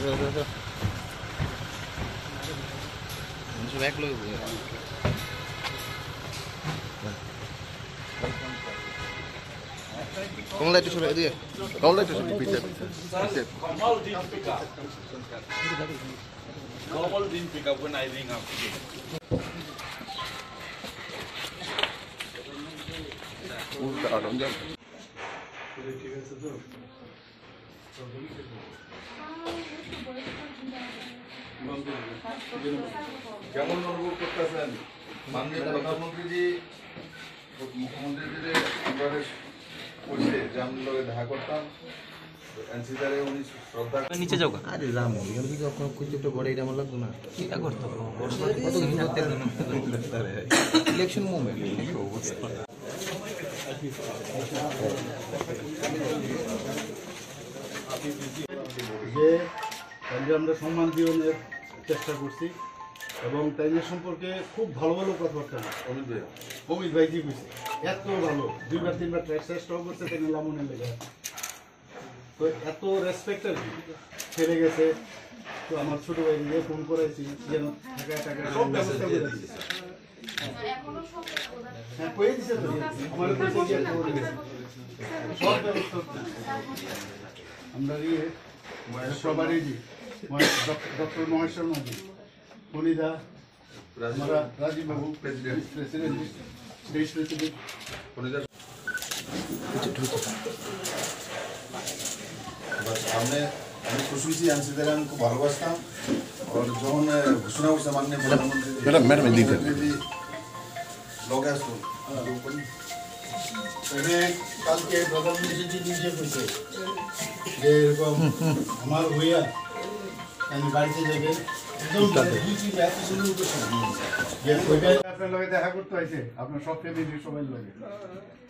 Kung light itu dia. Kung light itu bisa. Normal didn't pick up when I ring up. কেমন অনুভব করতেছেন? মাননীয় প্রধানমন্ত্রী মুখ্যমন্ত্রী আমরা বলছে যে আমি লোকে দেখা করতাম এনসিদারে উনি শ্রদ্ধা নিচে যাও আরে রাম এখানে যদি আপনার কিছু একটা বড় এটা আমার লাগতো না এটা করতে হবে কত কিছু করতে ইলেকশন মুভমেন্ট যে আমরা সম্মান দিওনের চেষ্টা করছি এবং তাইনের সম্পর্কে খুব ভালো ভালো কথাবার্তা অমিত ভাইজি কইছে এত ভালো দুইবার তিনবার চেষ্টাও করছে তাই লামনের লেগে তো এত রেসপেক্ট আর কি ছেড়ে গেছে তো আমার ছোট ভাই নিয়ে ফোন করাইছি যেন টাকা সব ব্যবস্থা করে দিয়েছে হ্যাঁ কয়ে দিছে তো আমার সব ব্যবস্থা আমরা গিয়ে সবারই ডক্টর মহেশ্বর নদী ফণিদা রাজীব বাবু প্রেসিডেন্ট দেশ প্রেসিডেন্ট সামনে আমি খুশি হয়েছি এনসিদারে আমি খুব ভালোবাসতাম আর যখন ঘোষণা করছে মাননীয় প্রধানমন্ত্রী লগে আসতো কালকে প্রধানমন্ত্রী নিজে কইছে যে এরকম আমার হইয়া আমি বাড়িতে যাবে আপনার লগে দেখা করতে হয়েছে আপনার সব ফ্যামিলি সবাই লাগে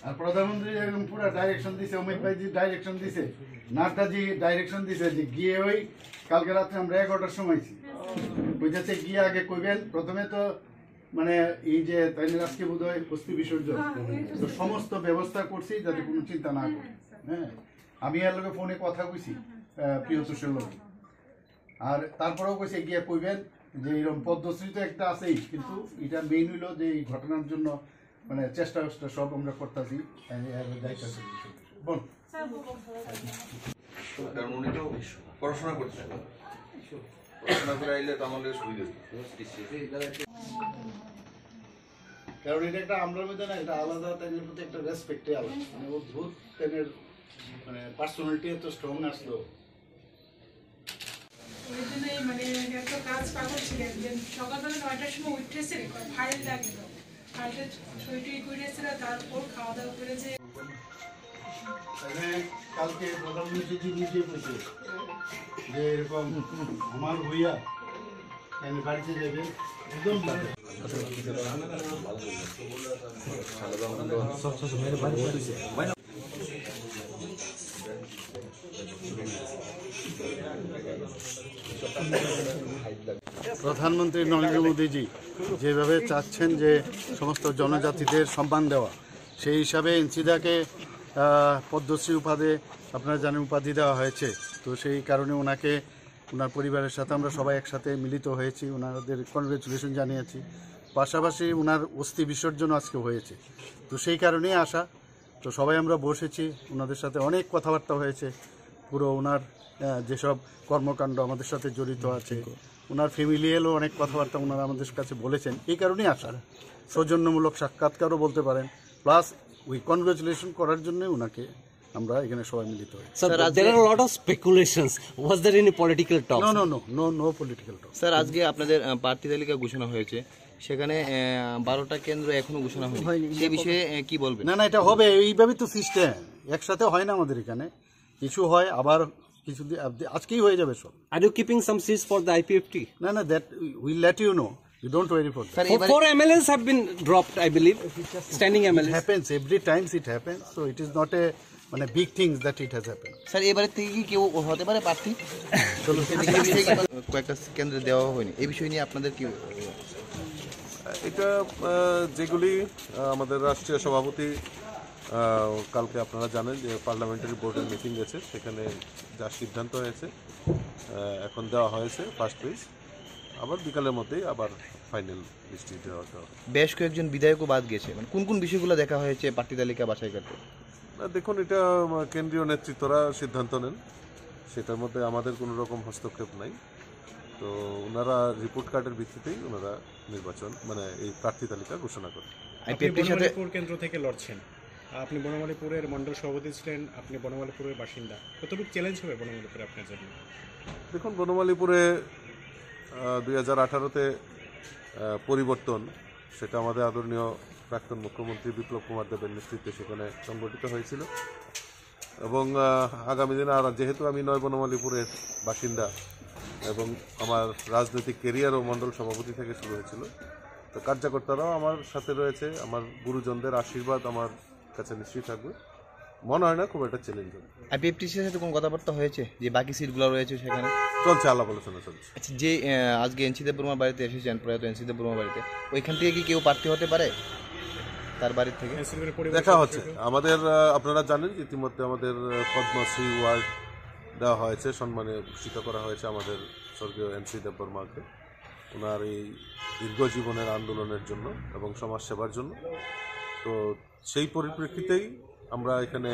আর প্রধানমন্ত্রী একদম পুরো ডাইরেকশন দিছে অমিত ভাইজি ডাইরেকশন দিছে নাট্টাজি ডাইরেকশন দিছে যে গিয়ে ওই কালকে রাত্রে আমরা 11টার সময় বুঝেছে গিয়ে আগে কইবেন প্রথমে তো মানে এই যে তাইনের আজকে বোধ হয় অস্থি বিসর্জন তো সমস্ত ব্যবস্থা করছি যাতে কোনো চিন্তা না করে হ্যাঁ আমি এর লগে ফোনে কথা কইছি প্রিয়তোষের লগে আর তারপরেও কইছে গিয়ে কইবেন যে এরকম পদ্মশ্রী তো একটা আছেই কিন্তু এটা মেইন হইল যে এই ঘটনার জন্য মানে চেষ্টা সব আমরা করতেছি বল কারণ উনি তো পড়াশোনা করছেন পড়াশোনা করে আইলে তো আমাদের সুবিধা কারণ এটা একটা আমরার মধ্যে না এটা আলাদা তাদের প্রতি একটা রেসপেক্টে আলাদা মানে অদ্ভুত তাদের মানে পার্সোনালিটি এত স্ট্রং আসলো ওই জন্যই মানে এত কাজ পাগল ছিলেন যে সকালবেলা 9টার সময় উঠেছে ফাইল লাগিল ফাইলটা সইটুই করেছিল তারপর খাওয়া দাওয়া করেছে কালকে প্রধানমন্ত্রী নিজে বলছে যে এরকম আমার হইয়া আমি বাড়িতে যাবে একদম প্রধানমন্ত্রী নরেন্দ্র মোদীজি যেভাবে চাচ্ছেন যে সমস্ত জনজাতিদের সম্মান দেওয়া সেই হিসাবে এনসিদাকে পদ্মশ্রী উপাধি আপনারা জানেন উপাধি দেওয়া হয়েছে তো সেই কারণে ওনাকে ওনার পরিবারের সাথে আমরা সবাই একসাথে মিলিত হয়েছি ওনাদের কনগ্রেচুলেশন জানিয়েছি পাশাপাশি ওনার অস্থি বিসর্জন আজকে হয়েছে তো সেই কারণেই আসা তো সবাই আমরা বসেছি ওনাদের সাথে অনেক কথাবার্তা হয়েছে পুরো ওনার যেসব কর্মকাণ্ড আমাদের সাথে জড়িত আছে ওনার ফ্যামিলি এলো অনেক কথাবার্তা ওনারা আমাদের কাছে বলেছেন এই কারণেই আসা সৌজন্যমূলক সাক্ষাৎকারও বলতে পারেন প্লাস ওই কনগ্রেচুলেশন করার জন্য ওনাকে আমরা এখানে সবাই মিলিত হই sir there are a lot of speculations was there any political talk no political talk sir আজকে আপনাদের প্রার্থী তালিকা ঘোষণা হয়েছে সেখানে 12টা কেন্দ্র এখনো ঘোষণা হয়নি সেই বিষয়ে কি বলবেন না এটা হবে এইভাবেই তো সিস্টেম একসাথে হয় না আমাদের এখানে কিছু হয় আবার কিছু আজকেই হয়ে যাবে সব are you keeping some seats for the IPFT না that we'll let you know you don't worry for that four MLAs have been dropped I believe standing MLAs it happens every time it happens so it is not a মানে big things that it has happened sir এবারে থেকে কি কেউ হতে পারে প্রার্থী চলো কয়েকটা কেন্দ্রে দেওয়া হয়নি এই বিষয় নিয়ে আপনাদের কি এটা যেগুলি আমাদের রাষ্ট্রীয় সভাপতি কালকে আপনারা জানেন যে পার্লামেন্টারি বোর্ডের মিটিং গেছে, সেখানে যা সিদ্ধান্ত হয়েছে এখন দেওয়া হয়েছে ফার্স্ট পেজ, আবার বিকালের মধ্যেই আবার ফাইনাল লিস্টে দেওয়া হবে। বেশ কয়েকজন বিধায়কও বাদ গেছে, মানে কোন কোন বিষয়গুলো দেখা হয়েছে প্রার্থী তালিকা বাছাই করতে? দেখুন, এটা কেন্দ্রীয় নেতৃত্বরা সিদ্ধান্ত নেন, সেটার মধ্যে আমাদের কোনো রকম হস্তক্ষেপ নাই। তো ওনারা রিপোর্ট কার্ডের ভিত্তিতেই ওনারা নির্বাচন মানে এই প্রার্থী তালিকা ঘোষণা করেন। বনমালীপুর কেন্দ্র থেকে লড়ছেন, আপনি বনমালীপুরের মণ্ডল সভাপতি ছিলেন, আপনি বনমালীপুরের বাসিন্দা, কতটুকু চ্যালেঞ্জ হবে বনমালীপুরে আপনার জন্য? দেখুন, বনমালীপুরে 2018-তে পরিবর্তন, সেটা আমাদের আদরণীয় প্রাক্তন মুখ্যমন্ত্রী বিপ্লব কুমার দেবের নেতৃত্বে সেখানে সংগঠিত হয়েছিল এবং আগামী দিনে আর যেহেতু আমি নয় বনমালীপুরের বাসিন্দা এবং আমার রাজনৈতিক কেরিয়ারও মণ্ডল সভাপতি থেকে শুরু হয়েছিল, তো কার্যকর্তারাও আমার সাথে রয়েছে, আমার গুরুজনদের আশীর্বাদ আমার কাছে নিশ্চয়ই থাকবে। মনে হয় না খুব একটা চ্যালেঞ্জ হবে। আইপিএফটিসির সাথে কোনো কথাবার্তা হয়েছে যে বাকি সিটগুলো রয়েছে সেখানে? চলছে, আলাপ আলোচনা চলছে। আচ্ছা, যে আজকে এনসি দেববর্মার বাড়িতে এসেছেন, প্রয়াত এনসি দেববর্মার বাড়িতে, ওইখান থেকে কি কেউ প্রার্থী হতে পারে তার বাড়ির থেকে? দেখা হচ্ছে। আমাদের আপনারা জানেন যে ইতিমধ্যে আমাদের পদ্মশ্রী ওয়ার্ড দেওয়া হয়েছে, সম্মানে ভূষিত করা হয়েছে আমাদের স্বর্গীয় এনসি দেববর্মাকে, ওনার এই দীর্ঘ জীবনের আন্দোলনের জন্য এবং সমাজ সেবার জন্য। তো সেই পরিপ্রেক্ষিতেই আমরা এখানে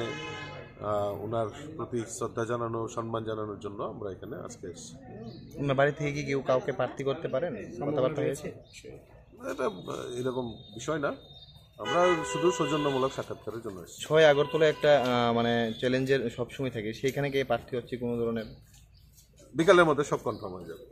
ওনার প্রতি শ্রদ্ধা জানানো, সম্মান জানানোর জন্য আমরা এখানে আজকে এসেছি। ওনার বাড়ি থেকে কি কেউ কাউকে প্রার্থী করতে পারেন? কথাবার্তা হয়েছে? এটা এরকম বিষয় না, আমরা শুধু সৌজন্যমূলক সাক্ষাৎকারের জন্য এসেছি। 6 আগরতলা একটা মানে চ্যালেঞ্জের সবসময় থাকে, সেইখানে কে প্রার্থী হচ্ছে কোনো ধরনের? বিকালের মধ্যে সব কনফার্ম হয়ে যাবে।